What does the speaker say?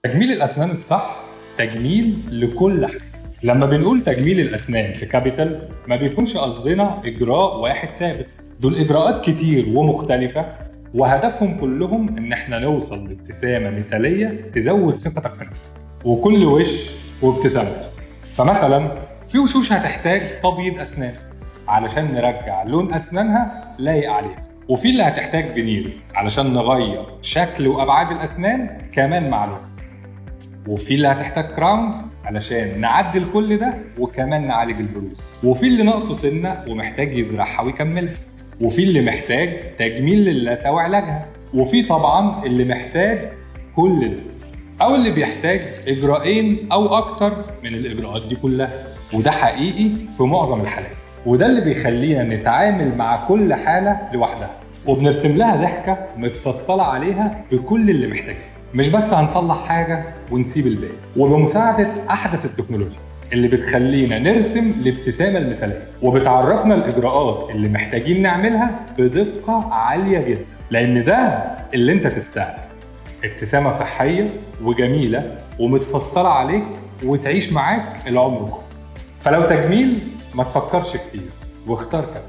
تجميل الأسنان الصح تجميل لكل حاجة. لما بنقول تجميل الأسنان في كابيتال ما بيكونش قصدنا إجراء واحد ثابت، دول إجراءات كتير ومختلفة وهدفهم كلهم إن احنا نوصل لابتسامة مثالية تزود ثقتك في نفسك، وكل وش وابتسامته. فمثلا في وشوش هتحتاج تبييض أسنان علشان نرجع لون أسنانها لايق عليها، وفي اللي هتحتاج فينيرز علشان نغير شكل وأبعاد الأسنان كمان مع الوقت، وفي اللي هتحتاج كراونز علشان نعدل كل ده وكمان نعالج البروز، وفي اللي ناقصه سنه ومحتاج يزرعها ويكملها، وفي اللي محتاج تجميل للثه وعلاجها، وفي طبعا اللي محتاج كل ده او اللي بيحتاج اجراءين او اكتر من الاجراءات دي كلها. وده حقيقي في معظم الحالات، وده اللي بيخلينا نتعامل مع كل حاله لوحدها وبنرسم لها ضحكه متفصله عليها بكل اللي محتاجاه. مش بس هنصلح حاجة ونسيب الباقي، وبمساعدة أحدث التكنولوجيا اللي بتخلينا نرسم الابتسامة المثالية وبتعرفنا الإجراءات اللي محتاجين نعملها بدقة عالية جدا، لأن ده اللي أنت تستاهله، ابتسامة صحية وجميلة ومتفصلة عليك وتعيش معاك العمر كله. فلو تجميل ما تفكرش كتير واختار كده.